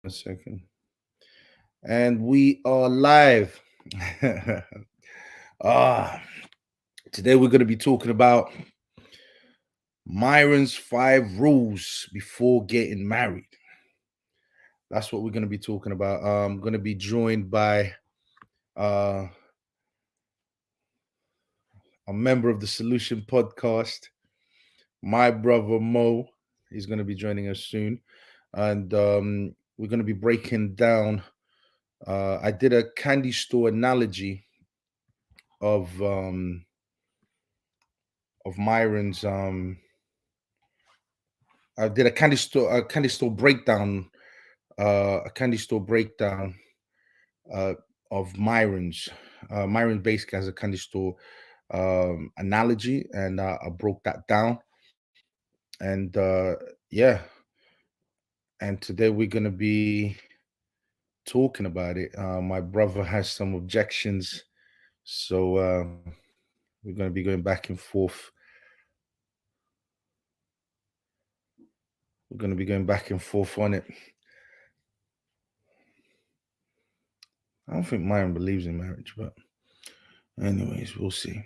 a second. And we are live. ah, Today we're going to be talking about Myrons' 5 rules before getting married. That's what we're going to be talking about. I'm going to be joined by uh, a member of the Solution Podcast, my brother Mo. He's going to be joining us soon. And we're going to be breaking down. I did a candy store analogy of Myron's. I did a candy store breakdown, uh, of Myron's. Myron basically has a candy store analogy, and I broke that down. And yeah, and today we're gonna be talking about it. My brother has some objections, so we're gonna be going back and forth. We're gonna be going back and forth on it. I don't think Myron believes in marriage, but anyways, we'll see.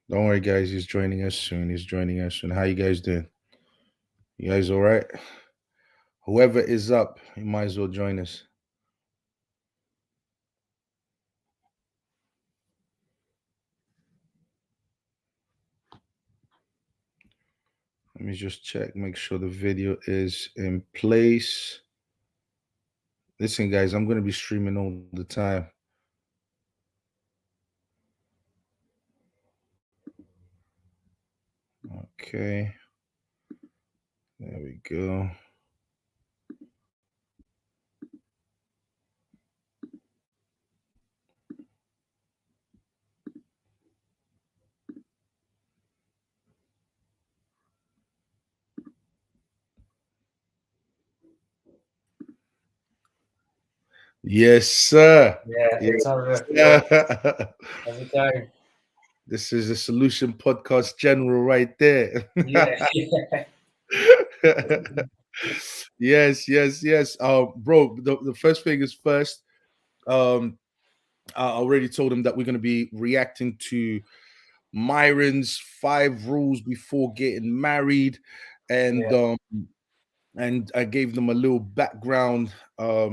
Don't worry, guys. He's joining us soon. How you guys doing? You guys all right? Whoever is up, you might as well join us. Let me just check, make sure the video is in place. Listen, guys, I'm going to be streaming all the time. Okay. There we go. Yes, sir. Yeah, Yes, sir. How's it going? This is a Solution Podcast General right there. Yeah, Yes. Bro, the first thing is first. I already told him that we're going to be reacting to Myron's 5 rules before getting married, and yeah, and I gave them a little background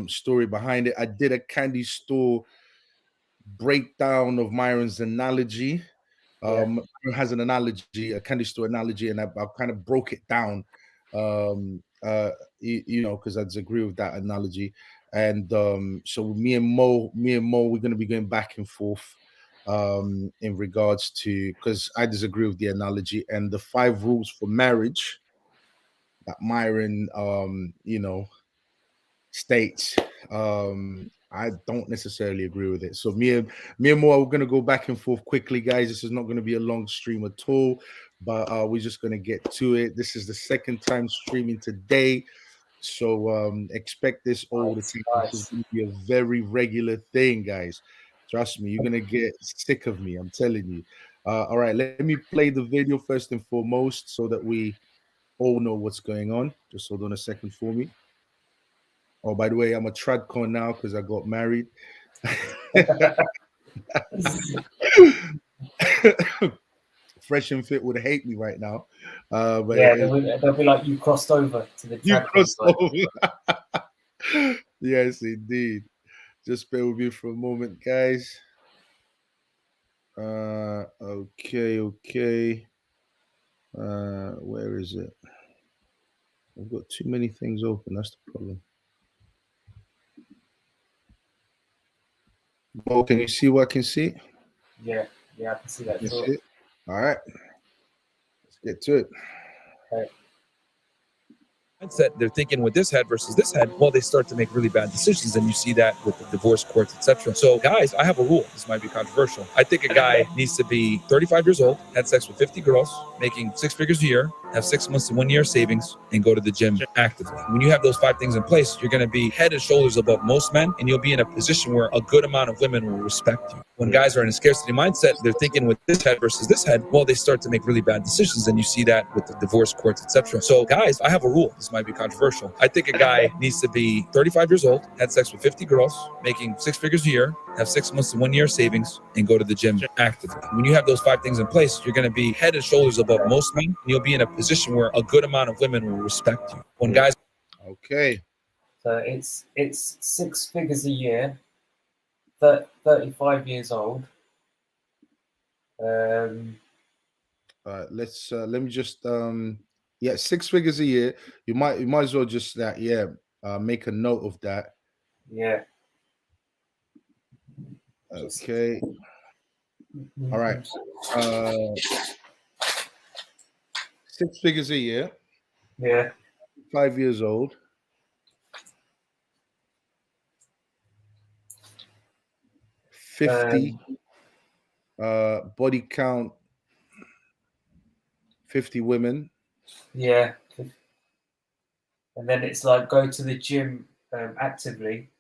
story behind it. I did a candy store breakdown of Myron's analogy. Myron has an analogy, a candy store analogy, and I kind of broke it down. Because I disagree with that analogy, and so me and Mo, we're going to be going back and forth in regards to, because I disagree with the analogy and the 5 rules for marriage that Myron states. I don't necessarily agree with it. So me and Mo are going to go back and forth quickly, guys. This is not going to be a long stream at all, but we're just going to get to it. This is the second time streaming today, so expect this all the time. This is going to be a very regular thing, guys. Trust me, you're going to get sick of me. I'm telling you. All right, let me play the video first and foremost so that we all know what's going on. Just hold on a second for me. Oh, by the way, I'm a tradcon now because I got married. Fresh and Fit would hate me right now. But yeah, they'll be like, you crossed over to the you drag crossed queen over. Yes, indeed. Just bear with me for a moment, guys. Okay. Where is it? I've got too many things open. That's the problem. Oh, can you see what I can see? Yeah, I can see that. All right. Let's get to it. Okay. Mindset they're thinking with this head versus this head, well, they start to make really bad decisions, and you see that with the divorce courts, etc. So, guys, I have a rule. This might be controversial. I think a guy needs to be 35 years old, had sex with 50 girls, making 6 figures a year, have 6 months to 1 year savings, and go to the gym actively. When you have those 5 things in place, you're going to be head and shoulders above most men, and you'll be in a position where a good amount of women will respect you. When guys are in a scarcity mindset, they're thinking with this head versus this head, well, they start to make really bad decisions. And you see that with the divorce courts, etc. So guys, I have a rule. This might be controversial. I think a guy needs to be 35 years old, had sex with 50 girls, making 6 figures a year, have 6 months to 1 year savings, and go to the gym actively. When you have those 5 things in place, you're going to be head and shoulders above most men. And you'll be in a position where a good amount of women will respect you. When guys Okay. So it's 6 figures a year, 35 years old. Let's let me just 6 figures a year. You might as well just make a note of that. Yeah. Okay. All right. 6 figures a year. Yeah. 5 years old. 50 body count 50 women. Yeah. And then it's like go to the gym actively.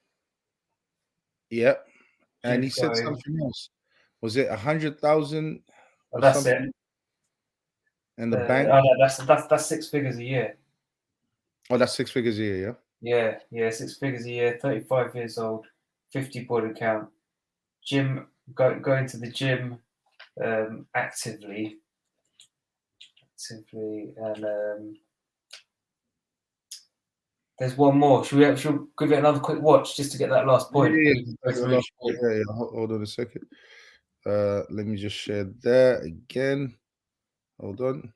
Yep. And Gym he said going. something else. Was it 100,000 or That's something? it. And the bank? Oh, no, that's 6 figures a year. Oh, that's 6 figures a year, yeah? Yeah, 6 figures a year, 35 years old, 50 body count. Gym, going to the gym actively, and there's one more. Should we give it another quick watch just to get that last point? Yeah. Hold on a second. Let me just share that again. Hold on.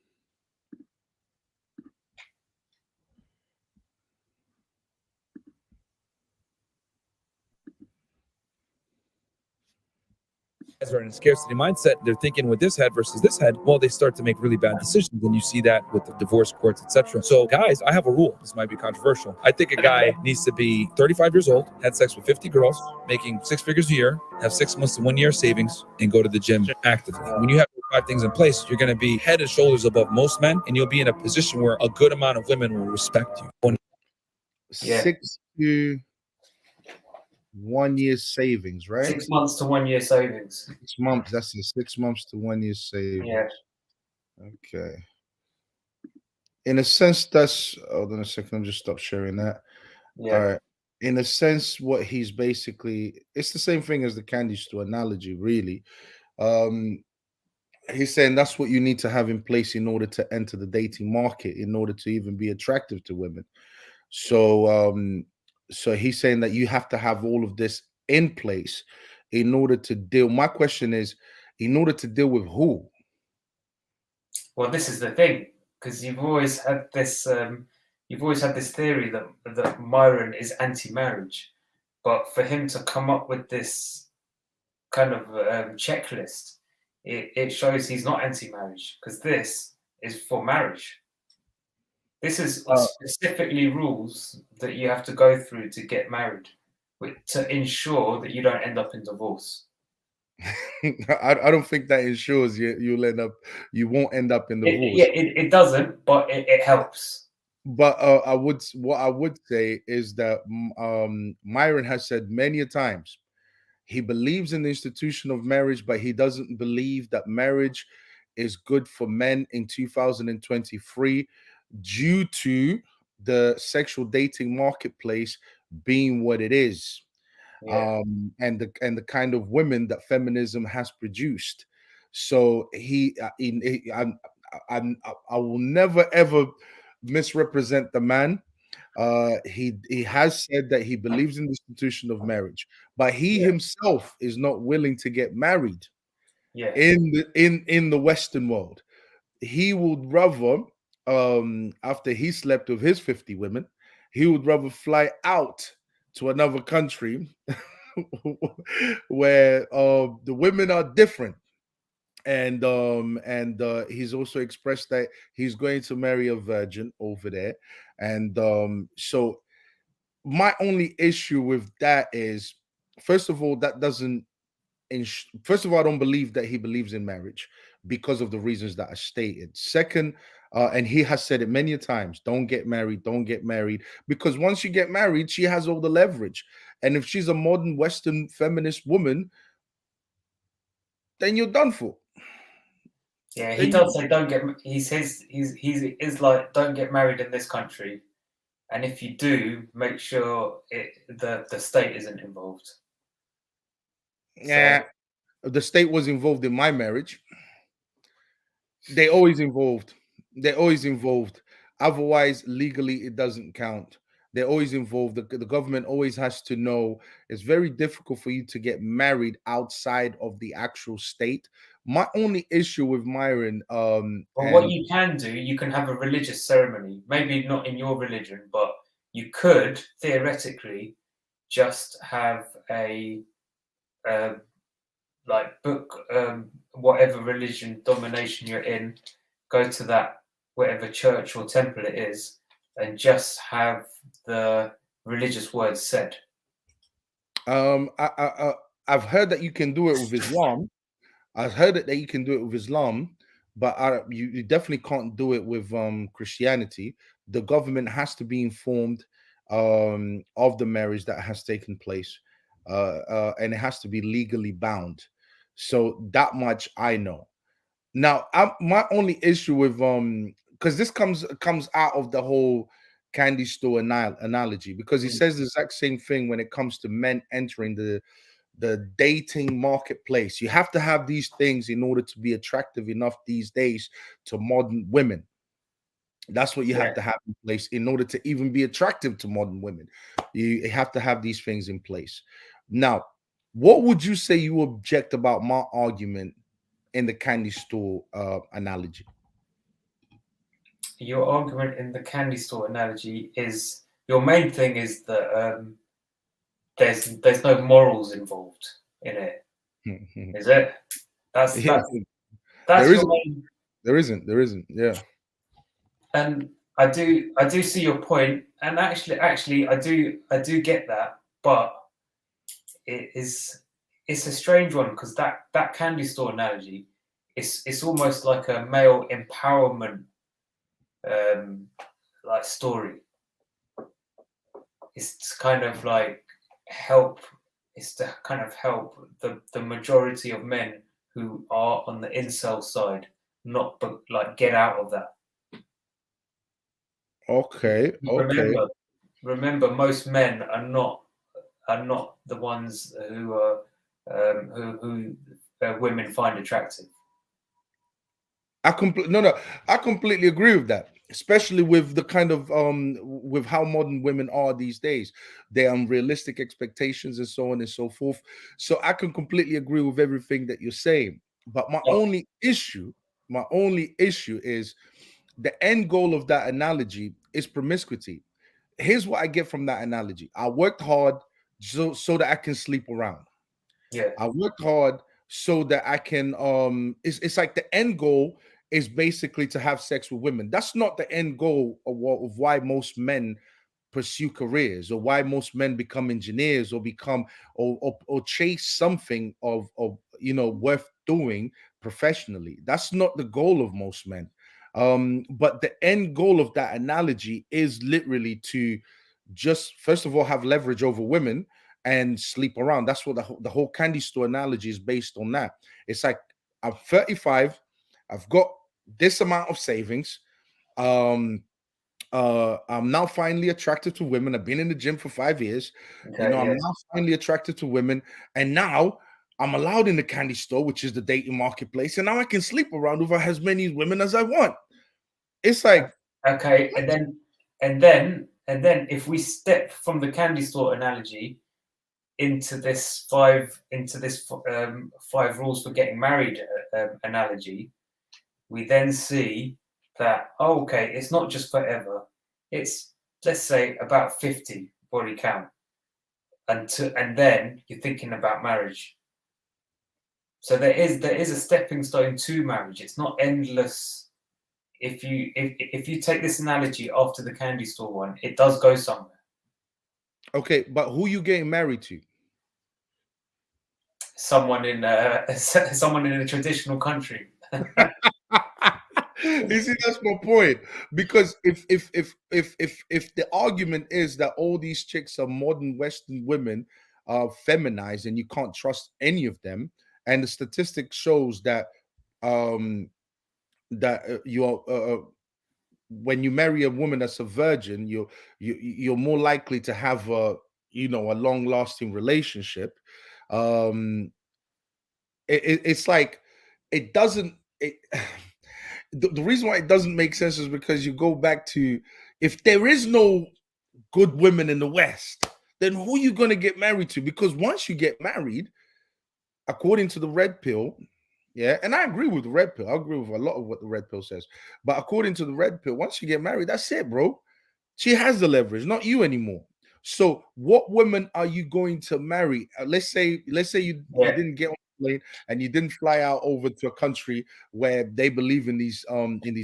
guys are in a scarcity mindset, they're thinking with this head versus this head, well, they start to make really bad decisions. And you see that with the divorce courts, etc. So guys, I have a rule. This might be controversial. I think a guy needs to be 35 years old, had sex with 50 girls, making 6 figures a year, have 6 months to 1 year savings, and go to the gym actively. When you have those 5 things in place, you're going to be head and shoulders above most men, and you'll be in a position where a good amount of women will respect you. 6 to 1 year savings, right? 6 months to 1 year savings. 6 months. That's it. 6 months to 1 year savings. Yeah. Okay. In a sense, that's hold on a second. I'll just stop sharing that. Yeah. All right. In a sense, what he's basically, it's the same thing as the candy store analogy, really. He's saying that's what you need to have in place in order to enter the dating market, in order to even be attractive to women. So so he's saying that you have to have all of this in place in order to deal. My question is, in order to deal with who? Well, this is the thing, because you've always had this theory that Myron is anti-marriage, but for him to come up with this kind of checklist, it shows he's not anti-marriage, because this is for marriage. This is specifically rules that you have to go through to get married, to ensure that you don't end up in divorce. I don't think that ensures you won't end up in divorce. It doesn't, but it helps. But what I would say is that Myron has said many a times he believes in the institution of marriage, but he doesn't believe that marriage is good for men in 2023 due to the sexual dating marketplace being what it is. Yeah. And the kind of women that feminism has produced. So I will never ever misrepresent the man. He has said that he believes in the institution of marriage, but he himself is not willing to get married. Yeah. In the Western world, he would rather after he slept with his 50 women, he would rather fly out to another country where the women are different. And he's also expressed that he's going to marry a virgin over there. And so my only issue with that is, first of all, that doesn't first of all, I don't believe that he believes in marriage because of the reasons that I stated. Second, and he has said it many times, don't get married, because once you get married, she has all the leverage. And if she's a modern Western feminist woman, then you're done for. Yeah, he Then does say don't get. He says he's like don't get married in this country, and if you do, make sure the state isn't involved. yeah, the state was involved in my marriage. They always involved. They're always involved. Otherwise, legally, it doesn't count. They're always involved. The government always has to know. It's very difficult for you to get married outside of the actual state. My only issue with Myron, But what you can do, you can have a religious ceremony. Maybe not in your religion, but you could theoretically just have a like book whatever religion domination you're in, go to that whatever church or temple it is, and just have the religious words said. I've heard that you can do it with Islam. I've heard that you can do it with Islam, but you definitely can't do it with Christianity. The government has to be informed of the marriage that has taken place, and it has to be legally bound. So that much I know. Now, my only issue with because this comes out of the whole candy store analogy, because he says the exact same thing when it comes to men entering the dating marketplace. You have to have these things in order to be attractive enough these days to modern women. That's what you have to have in place in order to even be attractive to modern women. You have to have these things in place. Now, what would you say you object about my argument in the candy store analogy? Your argument in the candy store analogy is your main thing is that there's no morals involved in it. Is it? That's there your main. There isn't. Yeah. And I do see your point, and actually I do get that, but it's a strange one because that candy store analogy, it's almost like a male empowerment like story. It's kind of like it's to kind of help the majority of men who are on the incel side not like get out of that. Okay. Remember, most men are not the ones who are who women find attractive. I completely agree with that, especially with the kind of with how modern women are these days, their unrealistic expectations and so on and so forth. So I can completely agree with everything that you're saying. But my only issue is the end goal of that analogy is promiscuity. Here's what I get from that analogy. I worked hard so that I can sleep around. Yeah. I worked hard so that I can it's like the end goal is basically to have sex with women. That's not the end goal of why most men pursue careers, or why most men become engineers, or become or chase something of worth doing professionally. That's not the goal of most men. But the end goal of that analogy is literally to just first of all have leverage over women and sleep around. That's what the whole candy store analogy is based on. That it's like, I'm 35, I've got this amount of savings, I'm now finally attracted to women. I've been in the gym for 5 years. Okay, I'm now finally attracted to women, and now I'm allowed in the candy store, which is the dating marketplace, and now I can sleep around with as many women as I want. It's like, okay, and then if we step from the candy store analogy into this five rules for getting married analogy, we then see that okay, it's not just forever. It's, let's say, about 50 body count, and then you're thinking about marriage. So there is a stepping stone to marriage. It's not endless. If you take this analogy after the candy store one, it does go somewhere. okay, but who you getting married to? Someone in a traditional country. You see, that's my point. Because if the argument is that all these chicks are modern Western women, feminized, and you can't trust any of them, and the statistic shows that um when you marry a woman that's a virgin, you're more likely to have a long lasting relationship. Um, it's like it doesn't. The reason why it doesn't make sense is because you go back to, if there is no good women in the West, then who are you going to get married to? Because once you get married, according to the red pill, yeah, and I agree with the red pill. I agree with a lot of what the red pill says. But according to the red pill, once you get married, that's it, bro. She has the leverage, not you anymore. So, what women are you going to marry? Let's say you Yeah, didn't get on the plane and you didn't fly out over to a country where they believe in these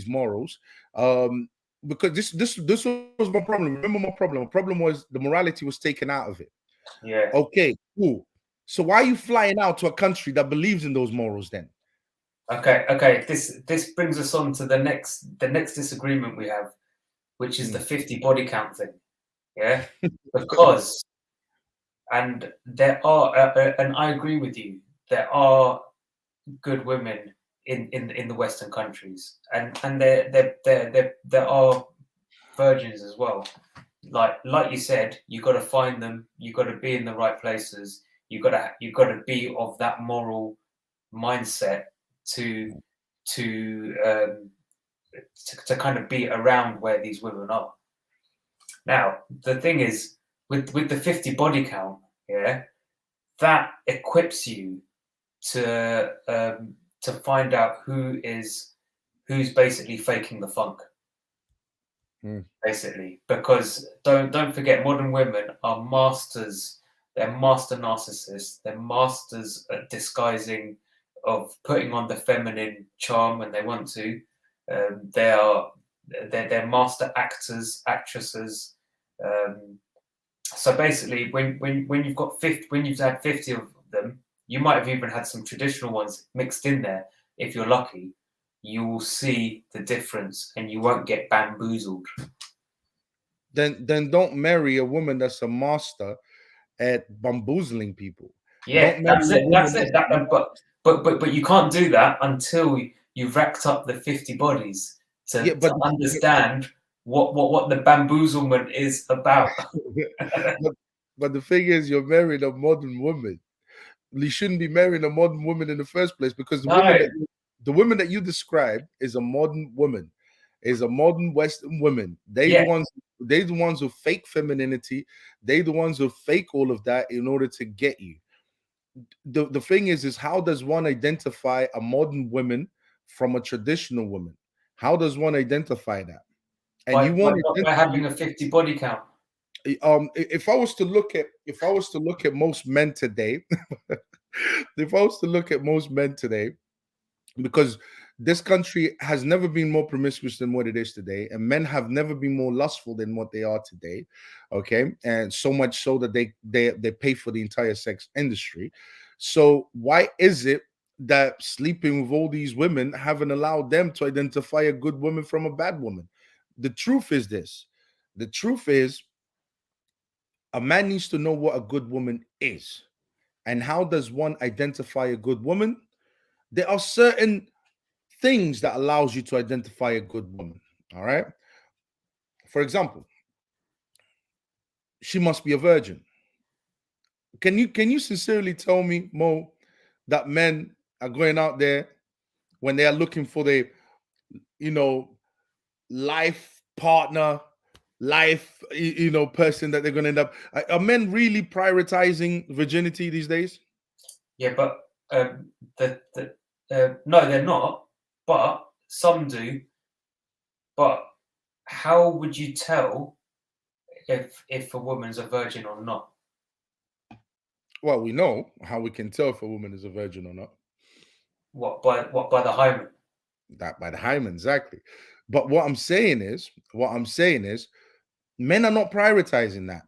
morals. Because this was my problem. Remember my problem. My problem was the morality was taken out of it. yeah. Okay, cool. So why are you flying out to a country that believes in those morals then? Okay. This brings us on to the next disagreement we have, which is the 50 body count thing. Yeah, because and there are and I agree with you. There are good women in the Western countries, and there are virgins as well. Like you said, you got to find them. You got to be in the right places. You got to be of that moral mindset to to um, to kind of be around where these women are. Now, the thing is, with the 50 body count, yeah, that equips you to find out who's basically faking the funk, Hmm. basically. Because don't forget, modern women are masters. They're master narcissists. They're masters at disguising, of putting on the feminine charm when they want to. They are they're master actors, actresses. Um, so basically, when you've got 50, when you've had 50 of them, you might have even had some traditional ones mixed in there. If you're lucky, you will see the difference, and you won't get bamboozled. Then don't marry a woman that's a master at bamboozling people. Yeah, Don't marry that's a it. woman That's it. that's But you can't do that until you've racked up the 50 bodies yeah, to understand what the bamboozlement is about. but, but the thing is, you're marrying a modern woman. You shouldn't be marrying a modern woman in the first place, because No, the woman that you describe is a modern woman, is a modern Western woman. yeah, They the ones who fake femininity. They the ones who fake all of that in order to get you. The thing is how does one identify a modern woman from a traditional woman? How does one identify that? And you want by having a 50 body count. if I was to look at most men today, if I was to look at most men today, because this country has never been more promiscuous than what it is today, and men have never been more lustful than what they are today. Okay, and so much so that they pay for the entire sex industry. So why is it that sleeping with all these women haven't allowed them to identify a good woman from a bad woman? The truth is this. The truth is, a man needs to know what a good woman is. And how does one identify a good woman? There are certain things that allows you to identify a good woman. All right. For example, she must be a virgin. Can you sincerely tell me, Mo, that men are going out there when they are looking for their, you know, life partner, person that they're going to end up? Are men really prioritizing virginity these days? Yeah, but no, they're not. But some do. But how would you tell if a woman's a virgin or not? Well, we know how we can tell if a woman is a virgin or not. By the hymen? That by the hymen, exactly. But what I'm saying is, men are not prioritizing that.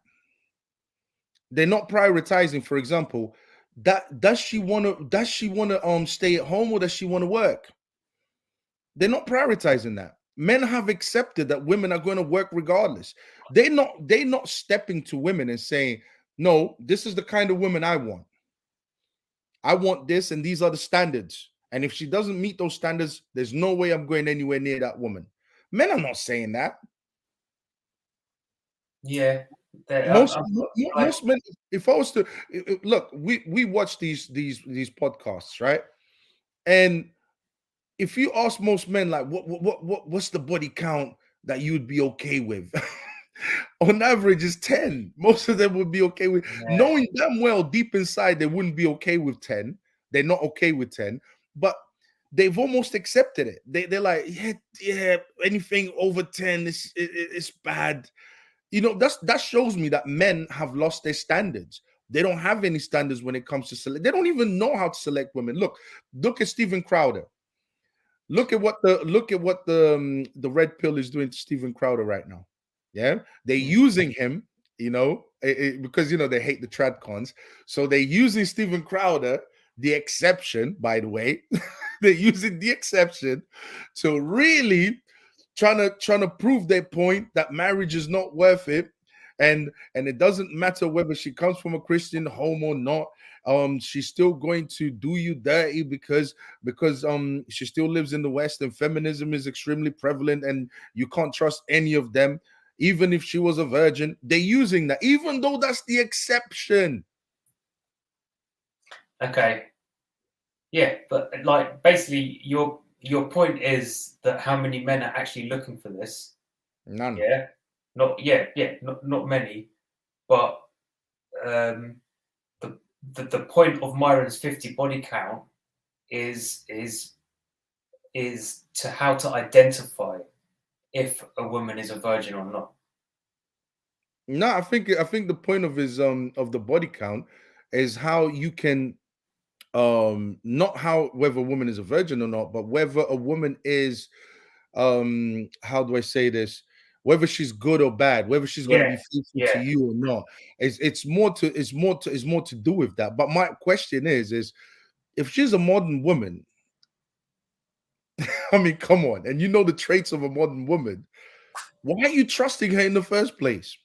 They're not prioritizing, for example, that does she want to stay at home, or does she want to work? They're not prioritizing that. Men have accepted that women are going to work regardless. They're not stepping to women and saying, no, this is the kind of woman I want. I want this, and these are the standards. And if she doesn't meet those standards, there's no way I'm going anywhere near that woman. Men are not saying that. Yeah, Most like, most men, if I was to look, we watch these podcasts, right? And if you ask most men, like, what's the body count that you would be okay with? On average, is 10. Most of them would be okay with, knowing damn well deep inside they wouldn't be okay with 10. They're not okay with 10, but they've almost accepted it. They're like, yeah, anything over 10 is bad. You know, that shows me that men have lost their standards. They don't have any standards when it comes to select. They don't even know how to select women. Look at Steven Crowder. Look at what the red pill is doing to Steven Crowder right now. Yeah, they're using him, because they hate the tradcons, so they're using Steven Crowder, the exception, by the way. They're using the exception to really trying to prove their point that marriage is not worth it, and it doesn't matter whether she comes from a Christian home or not. She's still going to do you dirty because she still lives in the West, and feminism is extremely prevalent, and you can't trust any of them. Even if she was a virgin, they're using that, even though that's the exception. Okay. Yeah, but like basically your point is that how many men are actually looking for this? None. Yeah. Not many. But the point of Myron's 50 body count is to how to identify if a woman is a virgin or not. No, I think the point of his of the body count is how you can not how whether a woman is a virgin or not, but whether a woman is how do I say this? Whether she's good or bad, whether she's going to be faithful to you or not. It's more to do with that. But my question is if she's a modern woman, I mean, come on, and you know the traits of a modern woman, why are you trusting her in the first place?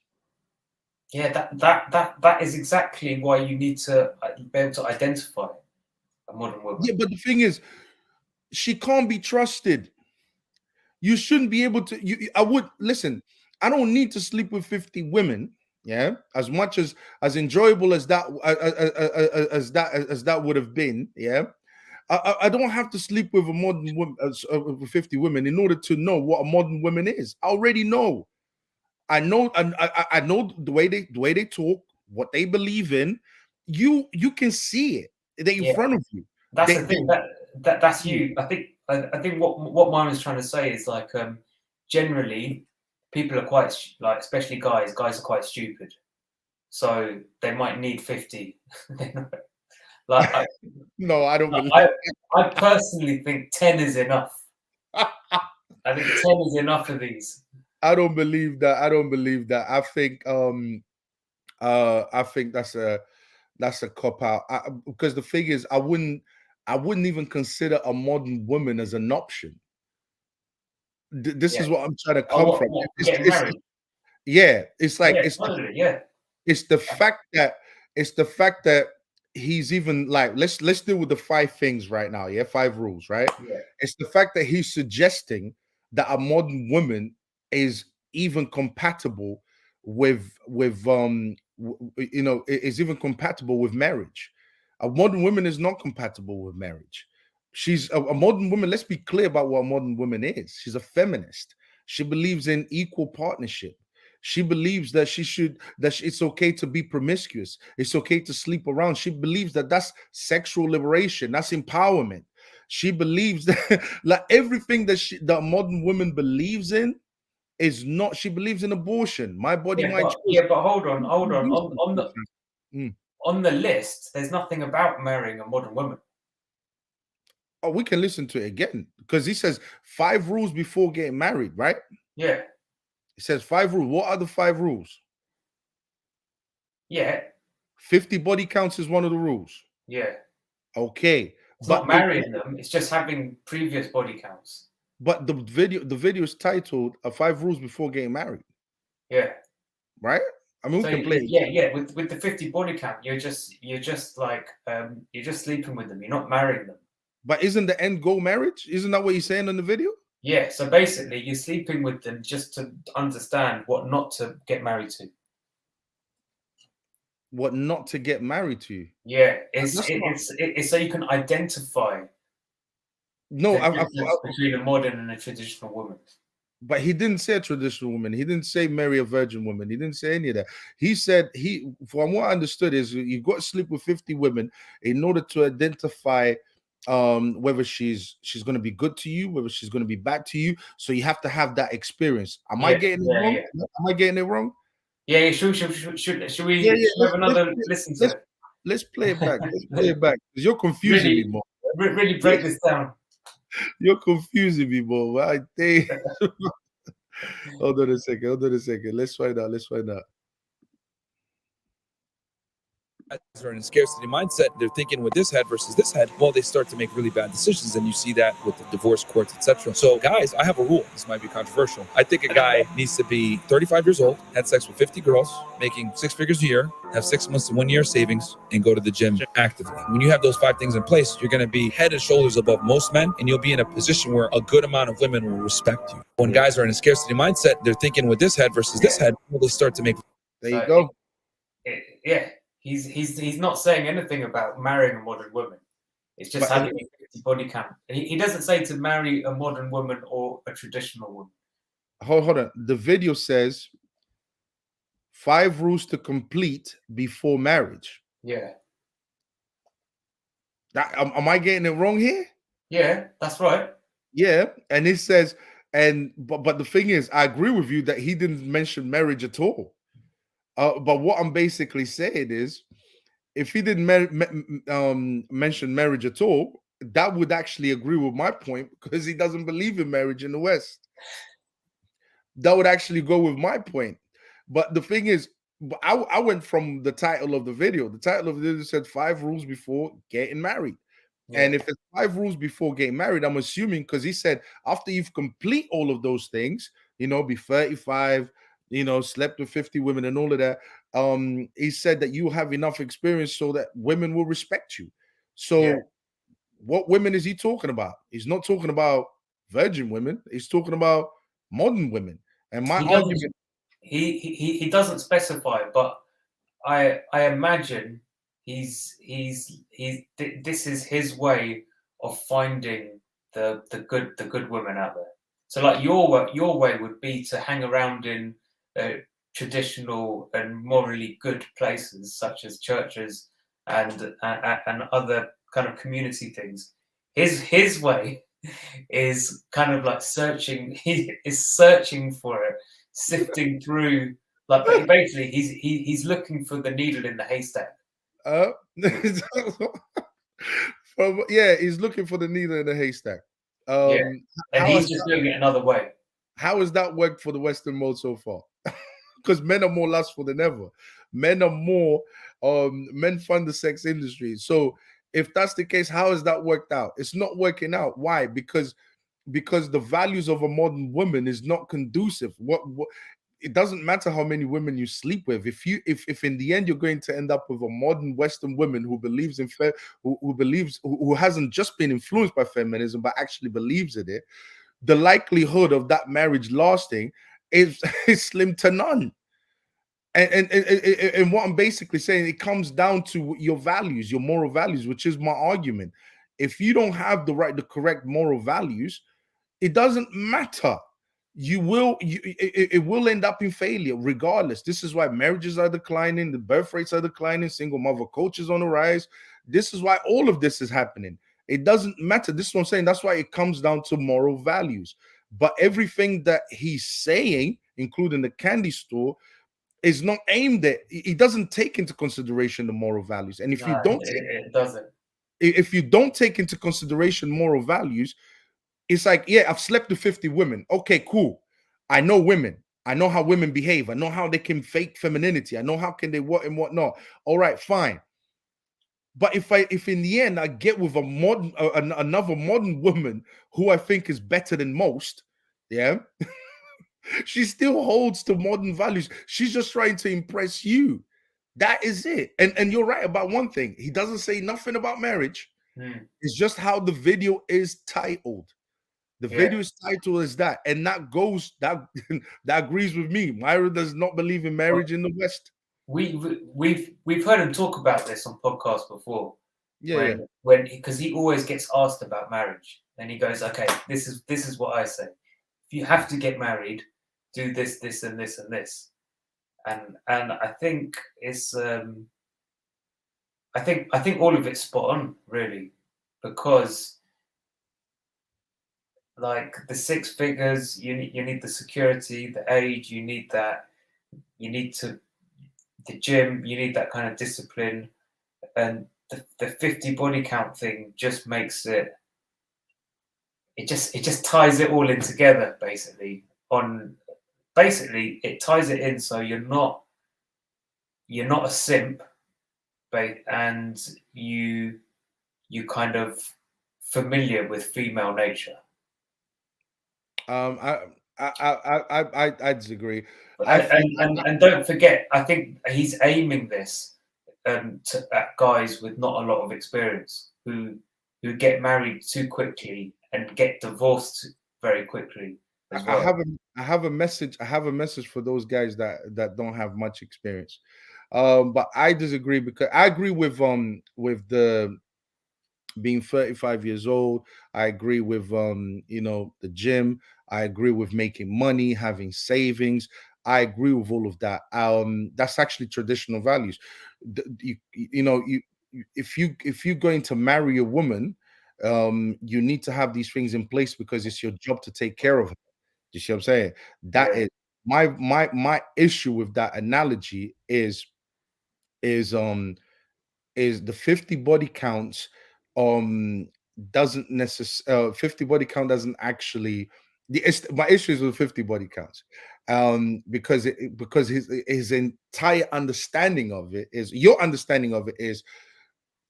Yeah, that is exactly why you need to be able to identify a modern woman. Yeah, but the thing is, she can't be trusted. You shouldn't be able to. I would listen. I don't need to sleep with 50 women. Yeah, as much as enjoyable as that as that would have been. Yeah, I don't have to sleep with a modern woman, 50 women, in order to know what a modern woman is. I already know. I know, and I know the way they talk, what they believe in. You can see it. They're in front of you. That's the thing. That's you. I think what mine was trying to say is like generally people are quite like, especially guys are quite stupid, so they might need 50. Like no, I don't believe. I personally think 10 is enough. I think 10 is enough of these. I don't believe that. I think that's a cop out. Because the thing is, I wouldn't even consider a modern woman as an option. This is what I'm trying to come from. It's like it's the fact that he's even like, let's deal with the 5 things right now. 5 rules, right? It's the fact that he's suggesting that a modern woman is even compatible with is even compatible with marriage. A modern woman is not compatible with marriage. She's a modern woman. Let's be clear about what a modern woman is. She's a feminist. She believes in equal partnership. She believes that it's okay to be promiscuous. It's okay to sleep around. She believes that that's sexual liberation. That's empowerment. She believes that like everything that a modern woman believes in is not. She believes in abortion. My body, my choice. Yeah, but hold on. On the list, there's nothing about marrying a modern woman. Oh, we can listen to it again because he says 5 rules before getting married, right? Yeah. It says 5 rules. What are the 5 rules? Yeah. 50 body counts is one of the rules. Yeah. Okay. It's not marrying them, it's just having previous body counts. But the video is titled 5 Rules Before Getting Married. Yeah. Right? I mean, we So can play it. yeah. With the 50 body count, you're just like you're just sleeping with them. You're not marrying them. But isn't the end goal marriage? Isn't that what he's saying in the video? Yeah. So basically, you're sleeping with them just to understand what not to get married to. What not to get married to? Yeah, That's it's so you can identify No, the difference between a modern and a traditional woman. but he didn't say a traditional woman. He didn't say marry a virgin woman. He didn't say any of that. He said from what I understood, is you've got to sleep with 50 women in order to identify whether she's going to be good to you, whether she's going to be bad to you. So you have to have that experience. Am I getting it wrong? Yeah. Am I getting it wrong? Yeah, should we have another listen to it? Let's play it back. Let's play it back. Because you're confusing me more. Really break this down. You're confusing me more. I think. Hold on a second. Let's find out. Guys are in a scarcity mindset. They're thinking with this head versus this head. Well, they start to make really bad decisions, and you see that with the divorce courts, etc. So, guys, I have a rule. This might be controversial. I think a guy needs to be 35 years old, had sex with 50 girls, making 6 figures a year, have 6 months to 1 year savings, and go to the gym actively. When you have those 5 things in place, you're going to be head and shoulders above most men, and you'll be in a position where a good amount of women will respect you. When guys are in a scarcity mindset, they're thinking with this head versus this head. Well, they start to make. There you go. Yeah. He's not saying anything about marrying a modern woman. It's just having a 50 body count. He doesn't say to marry a modern woman or a traditional woman. Hold on. The video says 5 rules to complete before marriage. Yeah. Am I getting it wrong here? Yeah, that's right. Yeah, and it says, but the thing is, I agree with you that he didn't mention marriage at all. But what I'm basically saying is, if he didn't mention marriage at all, that would actually agree with my point, because he doesn't believe in marriage in the West. That would actually go with my point. But the thing is, I went from the title of the video. The title of the video said 5 rules before getting married. Yeah. And if it's 5 rules before getting married, I'm assuming, because he said after you've complete all of those things, be 35, slept with 50 women and all of that. He said that you have enough experience so that women will respect you. So what women is he talking about? He's not talking about virgin women. He's talking about modern women. And my argument, he doesn't specify, but I imagine this is his way of finding the good women out there. So like your way would be to hang around in traditional and morally good places such as churches and other kind of community things. His way is kind of like searching. He is searching for it, sifting through. Like basically, he's looking for the needle in the haystack. He's looking for the needle in the haystack. And he's just doing it another way. How has that worked for the Western world so far? Because men are more lustful than ever. Men are more men fund the sex industry. So if that's the case, how has that worked out? It's not working out. Why? Because the values of a modern woman is not conducive. What it doesn't matter how many women you sleep with. If in the end you're going to end up with a modern Western woman who believes in who hasn't just been influenced by feminism but actually believes in it, the likelihood of that marriage lasting is slim to none. And what I'm basically saying, it comes down to your values, your moral values, which is my argument. If you don't have the correct moral values, it doesn't matter. It will end up in failure regardless. This is why marriages are declining, the birth rates are declining, single mother culture is on the rise. This is why all of this is happening. It doesn't matter. This is what I'm saying. That's why it comes down to moral values. But everything that he's saying, including the candy store, is not aimed at. He doesn't take into consideration the moral values. And if you don't, it doesn't. If you don't take into consideration moral values, it's like, yeah, I've slept with 50 women. Okay, cool. I know women. I know how women behave. I know how they can fake femininity. I know how can they what and what not. All right, fine. But if in the end I get with another modern woman who I think is better than most, yeah, She still holds to modern values. She's just trying to impress you. That is it. And you're right about one thing. He doesn't say nothing about marriage. It's just how the video is titled. The video is titled as that, and that goes that that agrees with me. Myra does not believe in marriage in the West. We've heard him talk about this on podcasts before. Yeah, when because he always gets asked about marriage, and he goes, "Okay, this is what I say. If you have to get married, do this, this, and this, and this." And I think it's I think all of it's spot on, really, because like the 6 figures, you need the security, the age, you need that, you need the gym, you need that kind of discipline, and the 50 body count thing just makes it just ties it all in together, basically. It ties it in so you're not a simp, and you kind of familiar with female nature. I disagree. And don't forget, I think he's aiming this at guys with not a lot of experience who get married too quickly and get divorced very quickly as well. I have a message for those guys that don't have much experience. But I disagree because I agree with the being 35 years old. I agree with the gym. I agree with making money, having savings. I agree with all of that. That's actually traditional values. If you're going to marry a woman, you need to have these things in place because it's your job to take care of her. You see what I'm saying? That is my issue with that analogy is the 50 body counts doesn't necessarily 50 body count doesn't actually my issue is with 50 body counts because his entire understanding of it is your understanding of it is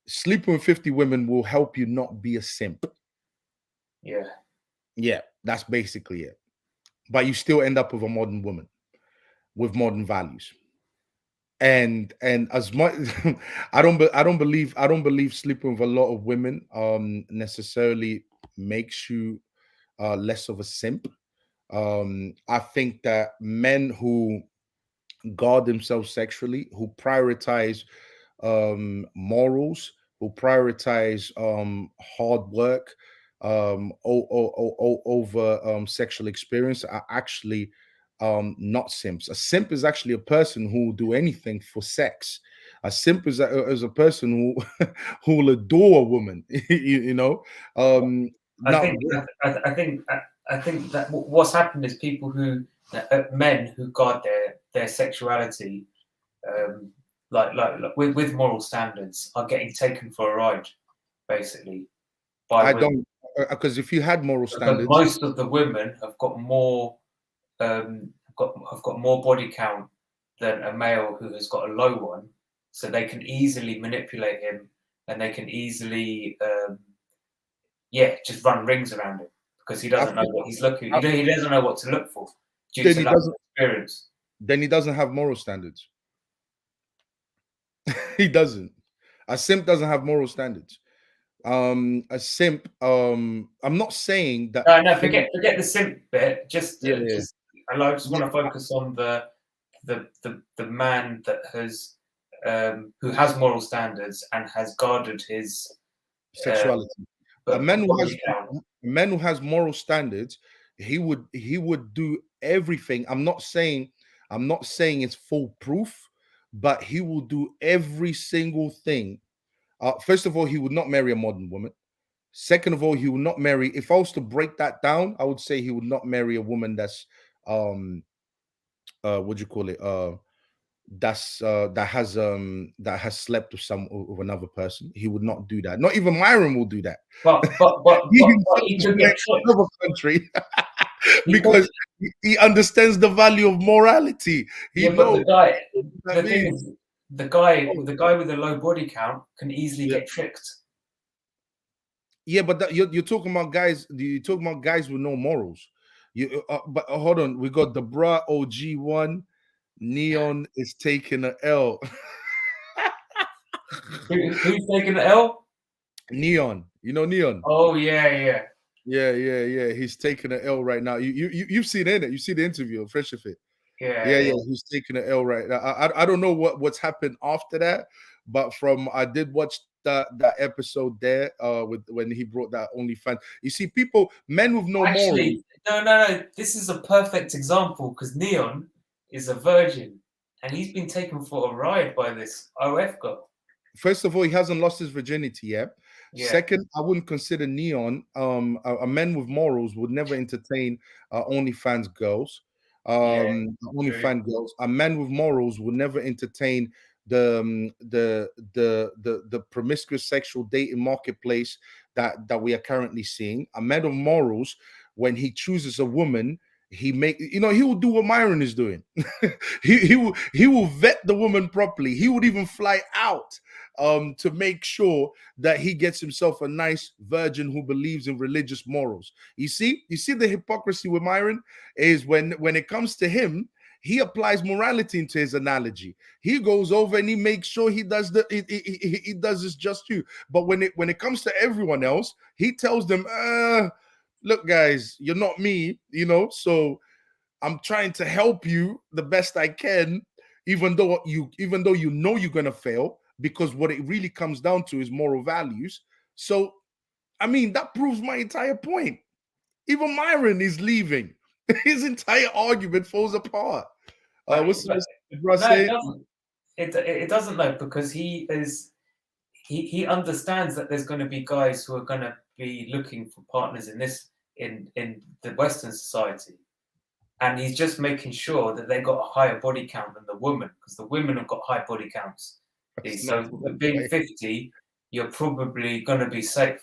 sleeping with 50 women will help you not be a simp. Yeah, that's basically it. But you still end up with a modern woman with modern values. And as much I don't believe sleeping with a lot of women necessarily makes you less of a simp. I think that men who guard themselves sexually, who prioritize morals, who prioritize hard work over sexual experience are actually not simps. A simp is actually a person who will do anything for sex. A simp is a person who who will adore a woman. I think that what's happened is people who men who guard their sexuality like with moral standards are getting taken for a ride, basically. I don't, because if you had moral standards, most of the women have got more have got more body count than a male who has got a low one, so they can easily manipulate him and they can easily just run rings around him because he doesn't know what he's looking. He doesn't know what to look for due to lack of experience. Then he doesn't have moral standards. He doesn't. A simp doesn't have moral standards. A simp. I'm not saying that. No, forget the simp bit. Just I just want to focus on the man that has who has moral standards and has guarded his sexuality. A man who has moral standards, he would do everything. I'm not saying it's foolproof, but he will do every single thing. First of all, he would not marry a modern woman. Second of all, he would not marry. If I was to break that down, I would say he would not marry a woman that's what do you call it? That has slept with another person. He would not do that. Not even Myron will do that. But he could get another country because he understands the value of morality. He knows. The guy with a low body count can easily get tricked. Yeah, but you're talking about guys. You're talking about guys with no morals. But hold on, we got the bra OG1. Neon is taking a L. Who's taking the L? Neon, you know Neon. Oh yeah. Yeah. He's taking an L right now. You've seen it. You see the interview of Fresh Fit. Yeah. He's taking an L right now. I don't know what's happened after that, but I did watch that episode there with when he brought that OnlyFans. You see, men with no morals. Actually, no. This is a perfect example because Neon is a virgin and he's been taken for a ride by this OF girl. First of all, he hasn't lost his virginity yet. Yeah. Second, I wouldn't consider Neon a man with morals would never entertain OnlyFans girls. OnlyFans girls. A man with morals would never entertain the promiscuous sexual dating marketplace that we are currently seeing. A man of morals, when he chooses a woman, he will do what Myron is doing. he will vet the woman properly. He would even fly out to make sure that he gets himself a nice virgin who believes in religious morals. You see the hypocrisy with Myron is when it comes to him, he applies morality into his analogy. He goes over and he makes sure he does he does this just you. But when it comes to everyone else, he tells them, look, guys, you're not me, so I'm trying to help you the best I can, even though you know you're gonna fail, because what it really comes down to is moral values. So, I mean, that proves my entire point. Even Myron is leaving. His entire argument falls apart. What's Russ saying? It doesn't though, because he understands that there's going to be guys who are going to be looking for partners in the Western society, and he's just making sure that they got a higher body count than the women, because the women have got high body counts. So being 50, you're probably going to be safe.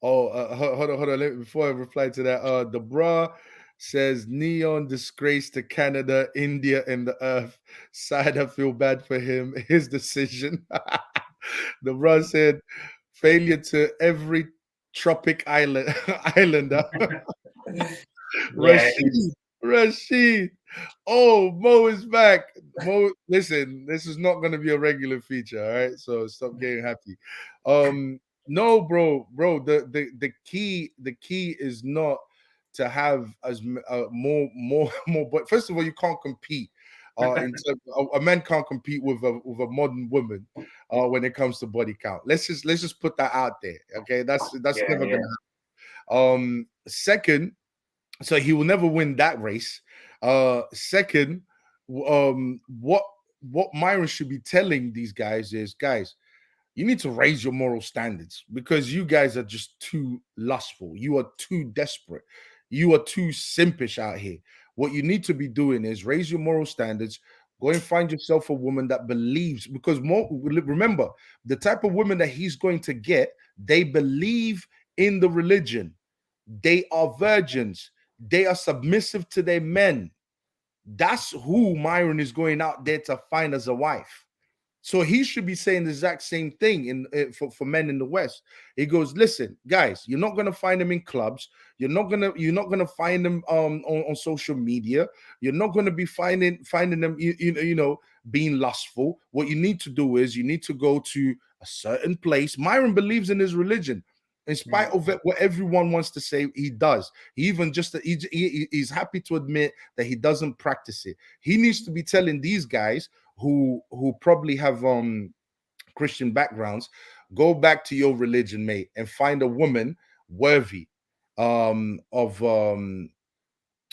Hold on. Before I reply to that, the bra says Neon disgrace to Canada, India, and the earth. Side, I feel bad for him. His decision. The bra said failure to every tropic islander. Rashid. Oh, Mo is back. Mo, listen, this is not going to be a regular feature, all right? So stop getting happy. No, bro. The key is not to have as more. But first of all, you can't compete. In terms, a man can't compete with a modern woman when it comes to body count. Let's just put that out there. Okay, that's never gonna happen. Second, so he will never win that race. Second, what Myron should be telling these guys is, guys, you need to raise your moral standards, because you guys are just too lustful. You are too desperate. You are too simpish out here. What you need to be doing is raise your moral standards. Go and find yourself a woman that believes, because remember, the type of woman that he's going to get, they believe in the religion. They are virgins. They are submissive to their men. That's who Myron is going out there to find as a wife. So he should be saying the exact same thing for men in the West. He goes, listen, guys, you're not gonna find them in clubs. You're not gonna find them on social media. You're not gonna be finding them being lustful. What you need to do is you need to go to a certain place. Myron believes in his religion. In spite of what everyone wants to say, he does. He even he's happy to admit that he doesn't practice it. He needs to be telling these guys who probably have Christian backgrounds, go back to your religion, mate, and find a woman worthy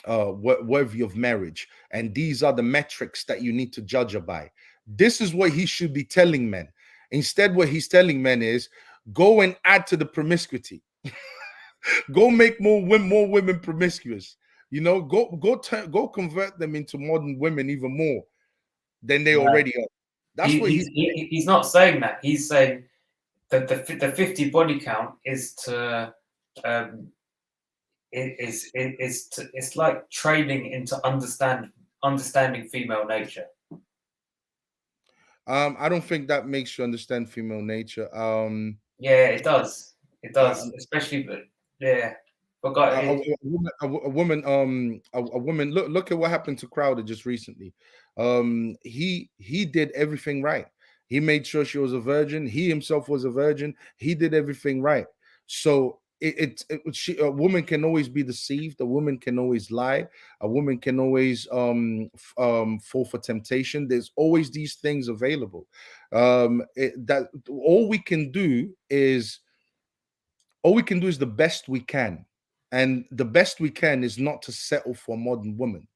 worthy of marriage. And these are the metrics that you need to judge her by. This is what he should be telling men. Instead, what he's telling men is, go and add to the promiscuity. Go make more women promiscuous. Go convert them into modern women even more than they already are. That's he's not saying that. He's saying that the 50 body count is to it's like training into understanding female nature. I don't think that makes you understand female nature. Yeah, it does. It does, especially, but yeah. Forgot A, a, it. a woman, a woman. Look at what happened to Crowder just recently. He did everything right. He made sure she was a virgin. He himself was a virgin. He did everything right. So a woman can always be deceived. A woman can always lie. A woman can always fall for temptation. There's always these things available. That all we can do is the best we can. And the best we can is not to settle for a modern woman.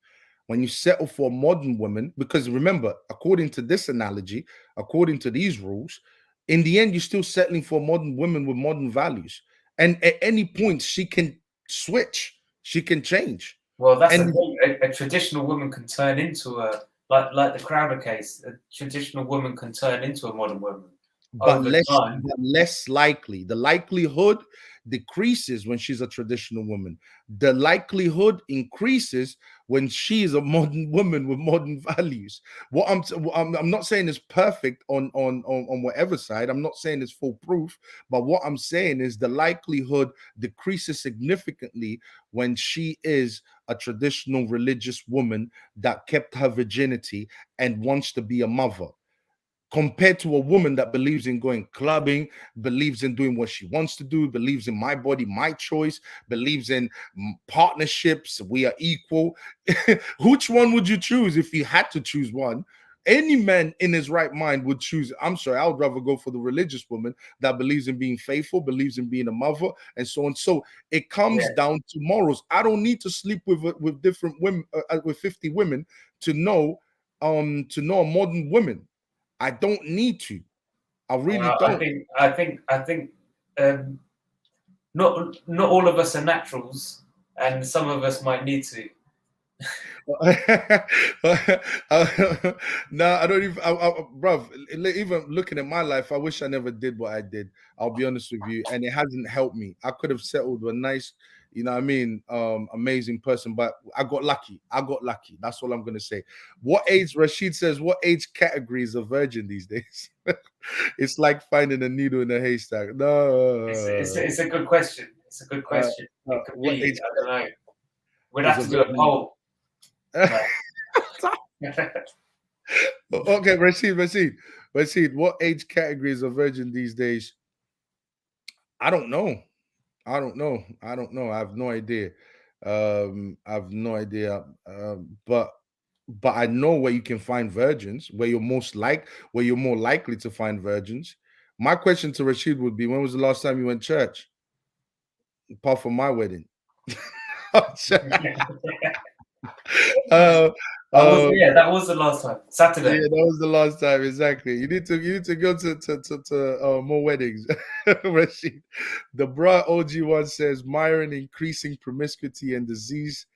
When you settle for a modern woman, because remember, according to this analogy, according to these rules, in the end, you're still settling for a modern woman with modern values. And at any point, she can switch, she can change. Well, that's the And thing. A traditional woman can turn into a like the Crowder case. A traditional woman can turn into a modern woman but over less time. but less likely. The likelihood decreases when she's a traditional woman. The likelihood increases when she is a modern woman with modern values. I'm not saying it's perfect on whatever side. I'm not saying it's foolproof, but what I'm saying is the likelihood decreases significantly when she is a traditional religious woman that kept her virginity and wants to be a mother, compared to a woman that believes in going clubbing, believes in doing what she wants to do, believes in my body, my choice, believes in partnerships, we are equal. Which one would you choose if you had to choose one? Any man in his right mind would choose. I'm sorry, I would rather go for the religious woman that believes in being faithful, believes in being a mother, and so on. So it comes Yeah. down to morals. I don't need to sleep with different women, with 50 women to know a modern woman. I don't need to. I really I don't. think not all of us are naturals, and some of us might need to. No, I don't even, bruv, even looking at my life, I wish I never did what I did. I'll be honest with you. And it hasn't helped me. I could have settled with a nice, you know what I mean, amazing person, but I got lucky. That's all I'm going to say. What age, Rashid says, what age category is a virgin these days? It's like finding a needle in a haystack. No. It's a good question. It's a good question. It could What be. age I don't know. We'd is have a to do a virgin? poll. Okay, Rashid. What age category is a virgin these days? I don't know. I have no idea. I have no idea. But I know where you can find virgins, where you're more likely to find virgins. My question to Rashid would be, when was the last time you went to church? Apart from my wedding. uh, That was the last time. Saturday. Yeah, that was the last time. Exactly. You need to go to more weddings. Rashid, the bra OG one says Myron increasing promiscuity and disease.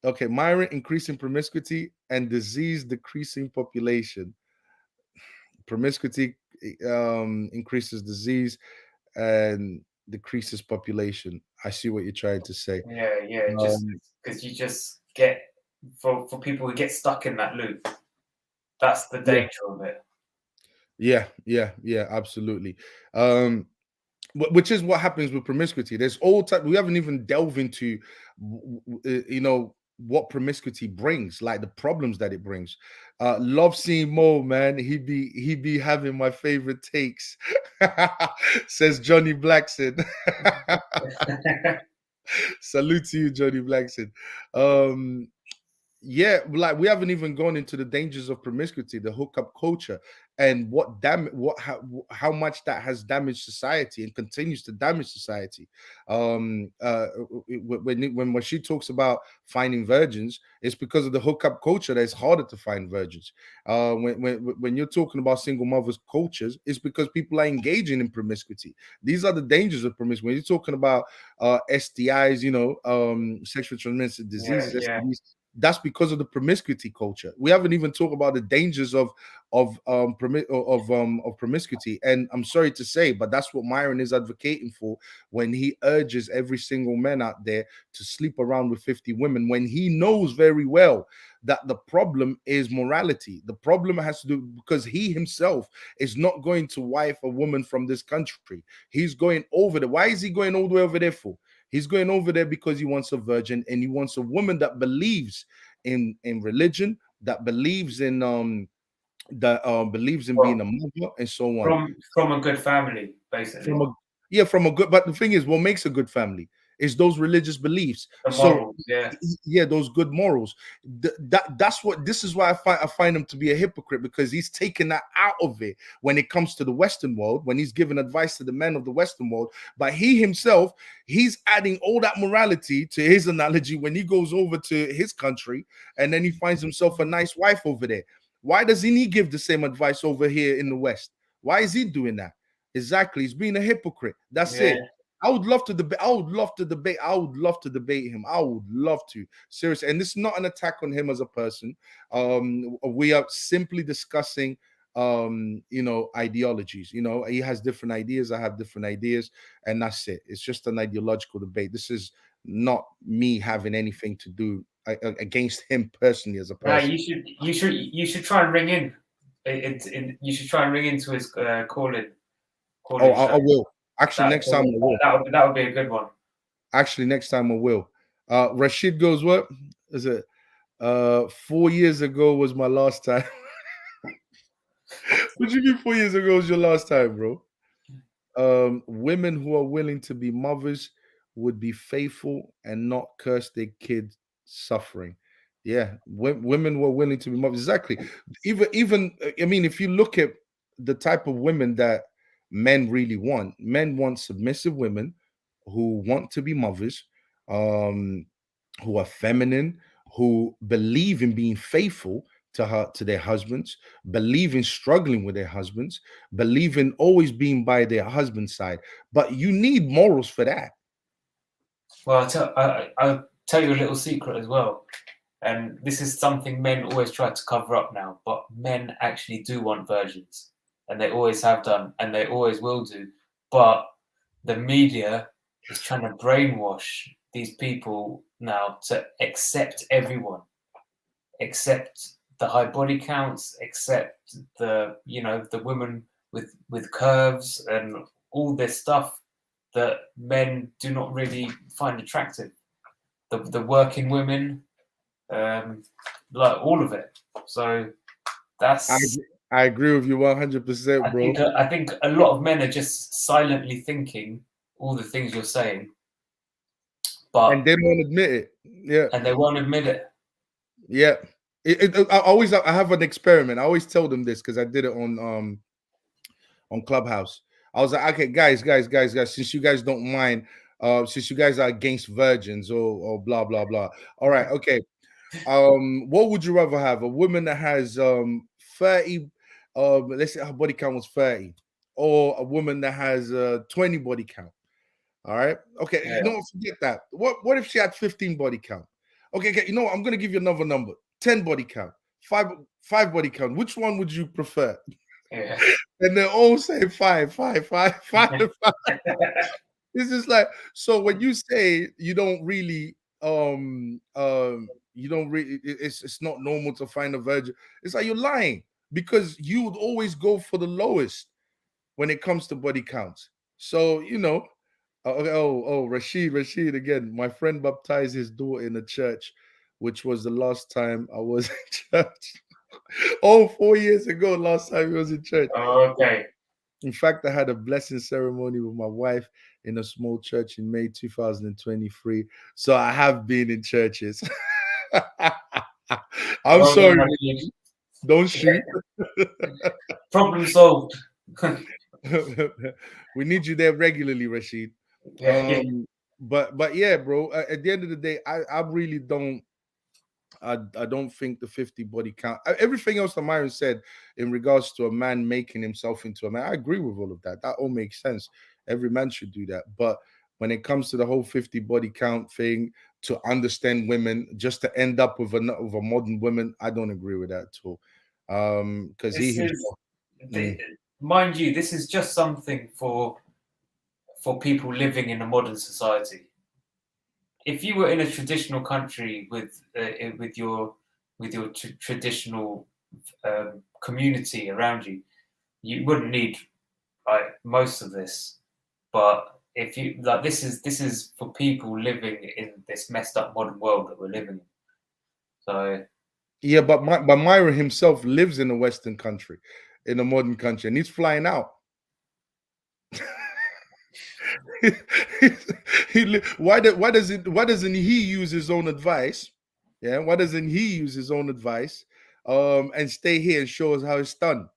Okay, Myron increasing promiscuity and disease decreasing population. Promiscuity increases disease and decreases population. I see what you're trying to say. Yeah. Just because you just get for people who get stuck in that loop. That's the danger of it. Yeah, absolutely. Which is what happens with promiscuity. There's all type. We haven't even delved into, what promiscuity brings, like the problems that it brings. Love seeing Mo, man. He be having my favorite takes, says Johnny Blackson. Salute to you, Johnny Blackson. Yeah, like we haven't even gone into the dangers of promiscuity, the hookup culture, and how much that has damaged society and continues to damage society. When she talks about finding virgins, it's because of the hookup culture that it's harder to find virgins. When you're talking about single mothers cultures, it's because people are engaging in promiscuity. These are the dangers of promiscuity. When you're talking about STIs, sexually transmitted diseases, Yeah. STDs, that's because of the promiscuity culture. We haven't even talked about the dangers of promiscuity. And I'm sorry to say, but that's what Myron is advocating for when he urges every single man out there to sleep around with 50 women, when he knows very well that the problem is morality. The problem has to do because he himself is not going to wife a woman from this country. He's going over there. Why is he going all the way over there for? He's going over there because he wants a virgin, and he wants a woman that believes in religion, that believes in being a mother and so on. From a good family, basically. From a good. But the thing is, what makes a good family is those religious beliefs. The morals, those good morals. This is why I find him to be a hypocrite, because he's taken that out of it when it comes to the Western world, when he's giving advice to the men of the Western world. But he himself, he's adding all that morality to his analogy when he goes over to his country, and then he finds himself a nice wife over there. Why doesn't he give the same advice over here in the West? Why is he doing that? Exactly. He's being a hypocrite. That's it. I would love to debate. I would love to debate him. I would love to. Seriously. And this is not an attack on him as a person. We are simply discussing ideologies. He has different ideas, I have different ideas, and that's it. It's just an ideological debate. This is not me having anything to do against him personally as a person. You should try and ring in. You should try and ring into his call-in. I will. Actually, next time I will. That would be a good one. Actually, next time I will. Rashid goes, what is it? 4 years ago was my last time. What do you mean 4 years ago was your last time, bro? Women who are willing to be mothers would be faithful and not curse their kids suffering. Yeah, women were willing to be mothers. Exactly. Even I mean, if you look at the type of women that men really want, men want submissive women who want to be mothers, who are feminine, who believe in being faithful to their husbands, believe in struggling with their husbands, believe in always being by their husband's side. But you need morals for that. Well, I'll tell you a little secret as well. And this is something men always try to cover up now, but men actually do want virgins, and they always have done, and they always will do. But the media is trying to brainwash these people now to accept everyone, accept the high body counts, accept the women with curves and all this stuff that men do not really find attractive. The working women, like all of it. So that's. I agree with you 100%, bro. I think a lot of men are just silently thinking all the things you're saying, and they won't admit it. Yeah, and they won't admit it. Yeah, I have an experiment. I always tell them this because I did it on Clubhouse. I was like, okay, guys, since you guys don't mind, since you guys are against virgins or blah blah blah. All right, okay. What would you rather have? A woman that has 30, let's say her body count was 30, or a woman that has 20 body count? All right, okay. Yeah. You know what? Forget that. What if she had 15 body count? Okay, you know what? I'm gonna give you another number. 10 body count, five body count. Which one would you prefer? Yeah. And they all say five. It's just like, so when you say you don't really it's not normal to find a virgin, it's like you're lying, because you would always go for the lowest when it comes to body counts. So Rashid again. My friend baptized his daughter in a church, which was the last time I was in church. 4 years ago, last time he was in church. Oh, okay. In fact, I had a blessing ceremony with my wife in a small church in May 2023. So I have been in churches. I'm sorry. Don't shoot. Problem solved. We need you there regularly, Rashid. Yeah. But yeah, bro. At the end of the day, I really don't. I don't think the 50 body count. Everything else that Myron said in regards to a man making himself into a man, I agree with all of that. That all makes sense. Every man should do that. But when it comes to the whole 50 body count thing, to understand women, just to end up with a modern woman, I don't agree with that at all. Because mind you, this is just something for people living in a modern society. If you were in a traditional country with your traditional community around you, you wouldn't need most of this. But if you like, this is for people living in this messed up modern world that we're living in. So Yeah, but Myron himself lives in a Western country, in a modern country, and he's flying out. Why doesn't he use his own advice? Yeah, why doesn't he use his own advice and stay here and show us how it's done?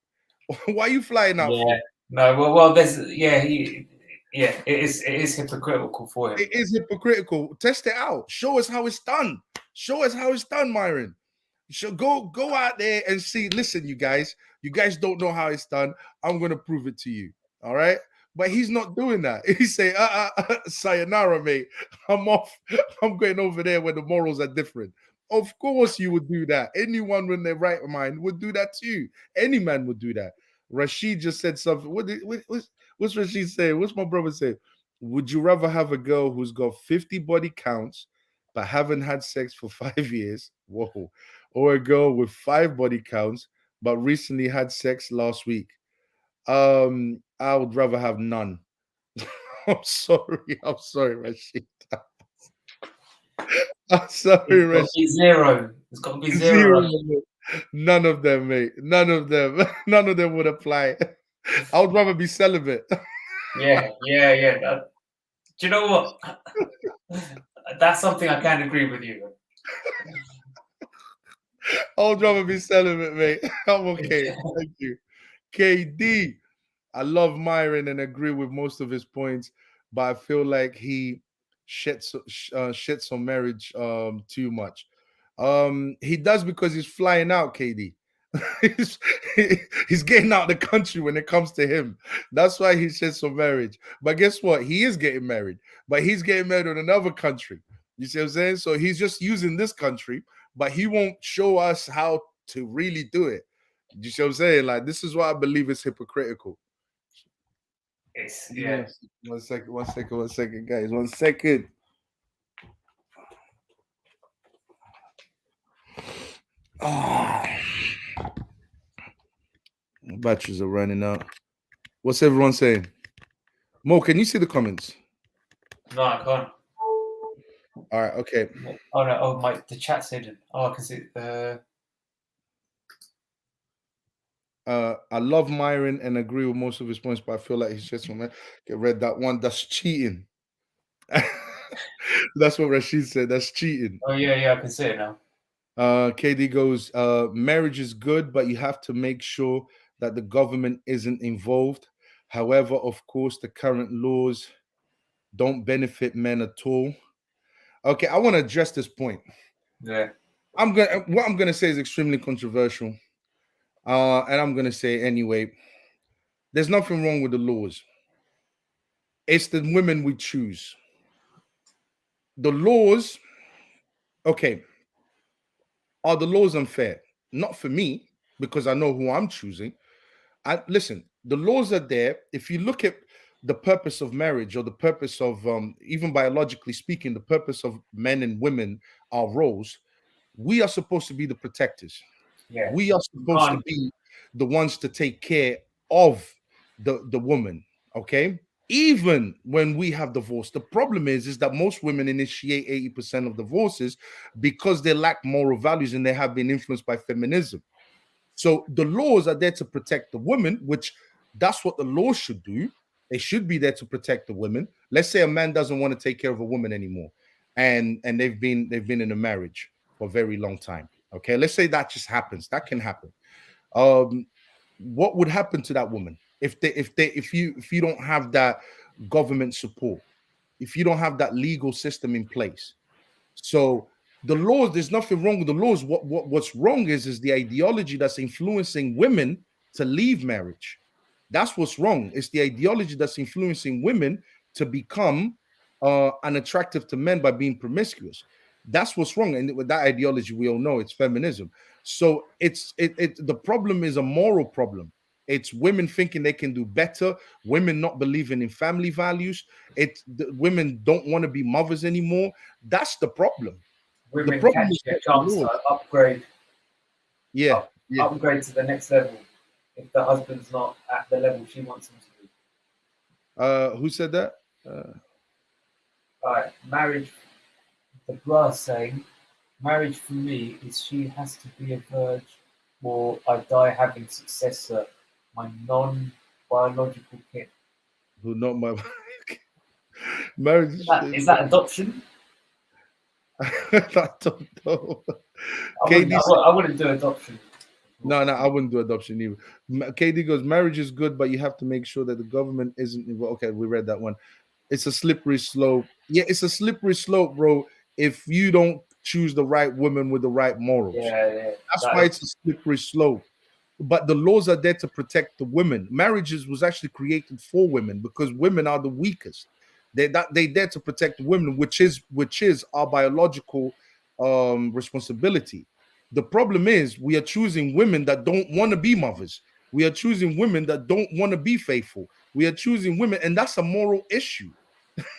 Why are you flying out for? no, well, there's it is hypocritical for him. It is hypocritical. Test it out. Show us how it's done. Show us how it's done, Myron. So go out there and see. Listen, you guys don't know how it's done. I'm gonna prove it to you. All right. But he's not doing that. He say, sayonara, mate. I'm off. I'm going over there where the morals are different. Of course you would do that. Anyone in their right mind would do that too. Any man would do that. Rashid just said something. What's Rashid saying? What's my brother saying? Would you rather have a girl who's got 50 body counts but haven't had sex for 5 years? Whoa. Or a girl with 5 body counts but recently had sex last week? I would rather have none. I'm sorry, Rashid. I'm sorry, It's got to be zero. It's got to be zero. None of them, mate. None of them. None of them would apply. I would rather be celibate. Yeah. Do you know what? That's something I can agree with you. I would rather be celibate, mate. I'm okay. Thank you. KD. I love Myron and agree with most of his points, but I feel like he shits on marriage too much. He does because he's flying out, KD. he's, he's getting out of the country when it comes to him. That's why he shits on marriage. But guess what? He is getting married, but he's getting married in another country. You see what I'm saying? So he's just using this country, but he won't show us how to really do it. You see what I'm saying? Like, this is why I believe it's hypocritical. It's One second, guys. 1 second. Batteries are running out. What's everyone saying? Mo, can you see the comments? No, I can't. All right, okay. Oh no! Oh, the chat's hidden. Oh, because it. I love Myron and agree with most of his points, but I feel like he's just get read that one. That's cheating. That's what Rashid said. That's cheating. Oh yeah, I can see it now. KD goes, marriage is good, but you have to make sure that the government isn't involved. However, of course, the current laws don't benefit men at all. Okay, I want to address this point. Yeah. What I'm gonna say is extremely controversial. And I'm gonna say anyway, there's nothing wrong with the laws. It's the women we choose. The laws, okay, are the laws unfair? Not for me, because I know who I'm choosing. Listen, the laws are there. If you look at the purpose of marriage or the purpose of even biologically speaking, the purpose of men and women, our roles, we are supposed to be the protectors. Yeah. We are supposed to be the ones to take care of the woman. Okay. Even when we have divorce, the problem is that most women initiate 80% of divorces because they lack moral values and they have been influenced by feminism. So the laws are there to protect the women, which that's what the laws should do. They should be there to protect the women. Let's say a man doesn't want to take care of a woman anymore, and they've been in a marriage for a very long time. Okay, let's say that just happens. That can happen. What would happen to that woman if you don't have that government support, if you don't have that legal system in place? So the laws, there's nothing wrong with the laws. What's wrong is the ideology that's influencing women to leave marriage. That's what's wrong. It's the ideology that's influencing women to become unattractive to men by being promiscuous. That's what's wrong. And with that ideology, we all know it's feminism. So the problem is a moral problem. It's women thinking they can do better, women not believing in family values. Women don't want to be mothers anymore. That's the problem. Women the problem catch their chance to upgrade. Yeah, upgrade to the next level if the husband's not at the level she wants him to be. Who said that? All right, marriage. The brass saying, marriage for me is she has to be a virgin, or I die having successor, my non-biological kid. Who not my marriage? Is that adoption? I don't know. I wouldn't, KD I, said, wou- I wouldn't do adoption. no, I wouldn't do adoption either. KD goes, marriage is good, but you have to make sure that the government isn't involved. Okay, we read that one. It's a slippery slope. Yeah, it's a slippery slope, bro. If you don't choose the right woman with the right morals, Yeah. that's why it's a slippery slope. But the laws are there to protect the women. Marriages was actually created for women because women are the weakest. They there to protect the women, which is our biological responsibility. The problem is we are choosing women that don't want to be mothers. We are choosing women that don't want to be faithful. We are choosing women, and that's a moral issue.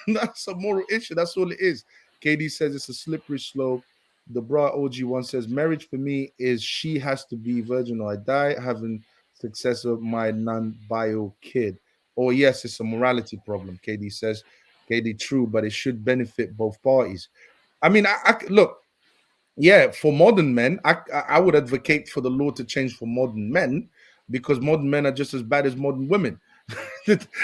That's a moral issue. That's all it is. KD says it's a slippery slope. The bra OG one says marriage for me is she has to be virgin or I die having success of my non-bio kid. Oh yes, it's a morality problem. KD says. KD true, but it should benefit both parties. I mean, I look. Yeah, for modern men, I would advocate for the law to change for modern men because modern men are just as bad as modern women.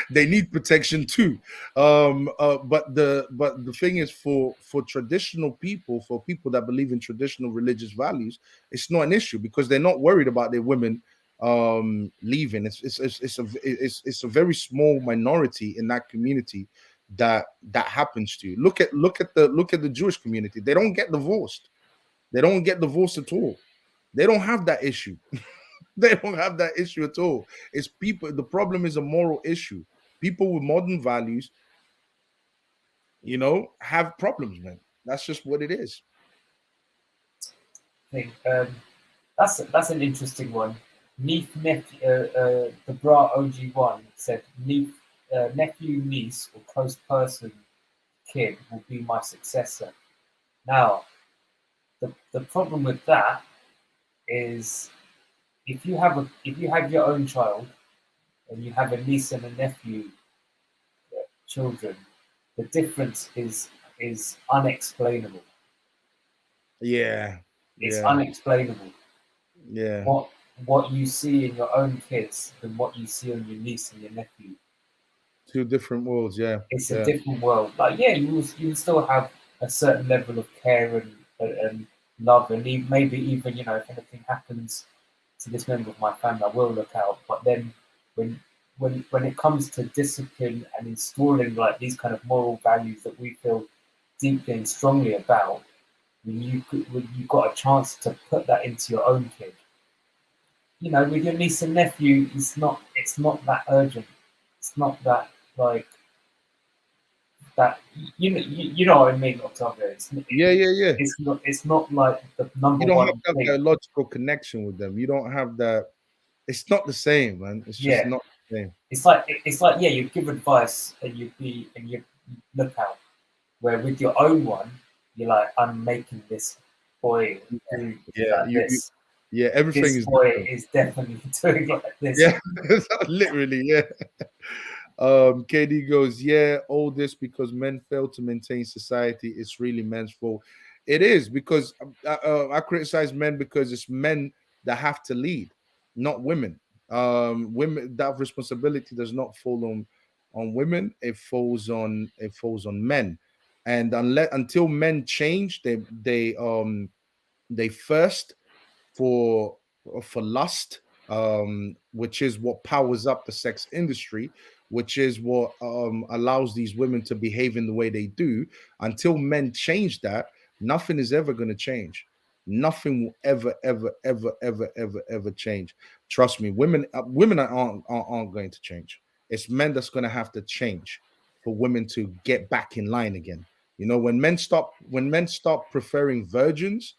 They need protection too. But the thing is, for traditional people, for people that believe in traditional religious values, it's not an issue because they're not worried about their women leaving. It's a very small minority in that community that happens to. Look at the Jewish community. They don't get divorced. They don't get divorced at all. They don't have that issue. They don't have that issue at all. It's people. The problem is a moral issue. People with modern values, have problems, man. That's just what it is. Thing. That's an interesting one. The bra OG1 said, nephew, niece, or close person, kid will be my successor. Now, the problem with that is if you have your own child and you have a niece and a nephew children, the difference is unexplainable. Yeah, It's yeah, unexplainable. yeah. What you see in your own kids and what you see on your niece and your nephew. Two different worlds. Yeah, It's yeah, a different world. Like, yeah, you still have a certain level of care and love, and maybe even if anything happens to this member of my family, I will look out. But then when it comes to discipline and installing like these kind of moral values that we feel deeply and strongly about, when you got a chance to put that into your own kid, with your niece and nephew, it's not that urgent. It's not that like that. You know what I mean, Octavio. yeah. It's not like the number You don't have one that thing. biological connection with them. You don't have that. It's not the same, man. It's just Yeah, not the same. it's like yeah, you give advice and you look out. Where with your own one, you're like, I'm making this boy do Yeah, like this. yeah. Everything This is boy different. is definitely doing like this. Yeah, literally, yeah. KD goes, yeah, all this because men fail to maintain society. It's really men's fault. It is because I criticize men because it's men that have to lead, not women. Women, that responsibility does not fall on women. It falls on men, and until men change, they first for for lust, which is what powers up the sex industry, which is what allows these women to behave in the way they do. Until men change that, nothing is ever going to change. Nothing will ever change. Trust me, women aren't going to change. It's men that's going to have to change for women to get back in line again. When men stop preferring virgins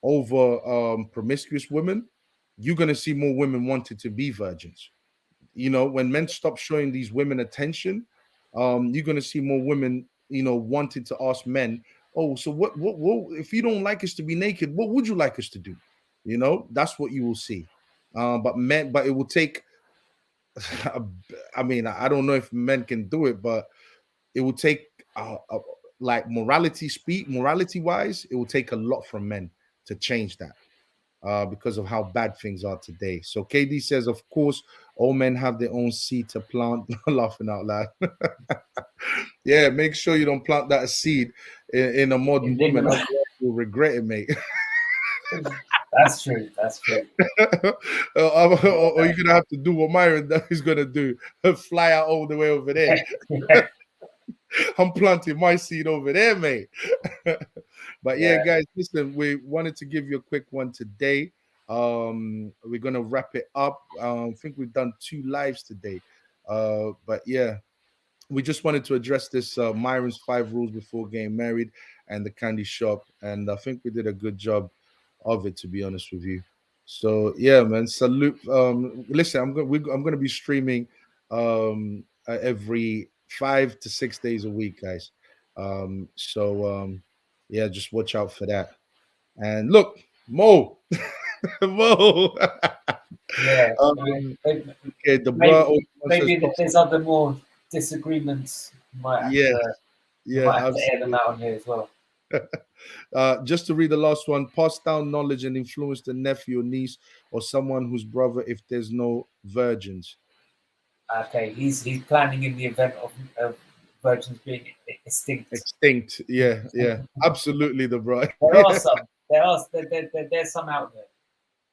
over promiscuous women, you're going to see more women wanting to be virgins. When men stop showing these women attention, you're going to see more women, wanting to ask men, oh, so what, if you don't like us to be naked, what would you like us to do? That's what you will see. But it will take, I mean, I don't know if men can do it, but it will take like morality wise, it will take a lot from men to change that. Because of how bad things are today. So KD says, of course, all men have their own seed to plant. Laughing out loud. Yeah, make sure you don't plant that seed in a modern woman. Otherwise you'll regret it, mate. That's true. That's true. Or you're gonna have to do what Myron is gonna do, fly out all the way over there. Yeah. I'm planting my seed over there, mate. But yeah, Yeah. guys, listen, we wanted to give you a quick one today. We're gonna wrap it up. I think we've done 2 lives today. But yeah, we just wanted to address this Myron's 5 rules before getting married and the candy shop, and I think we did a good job of it, to be honest with you. So yeah, man, salute. Listen, I'm gonna be streaming every 5 to 6 days a week, guys. Yeah, just watch out for that. And look, Mo, Mo. Yeah. Okay, the bro. Maybe if there's other more disagreements, you might have to, air them out on here as well. Just to read the last one: pass down knowledge and influence the nephew or niece or someone whose brother if there's no virgins. Okay, he's planning in the event of virgins being extinct. Extinct, yeah, absolutely, the bro. There are some. There's some out there.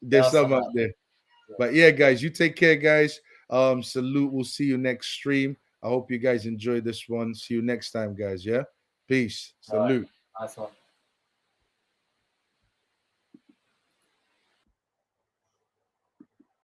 There's some out there. Yeah. But yeah, guys, you take care, guys. Salute. We'll see you next stream. I hope you guys enjoyed this one. See you next time, guys. Yeah, peace. Salute. Right. Nice one.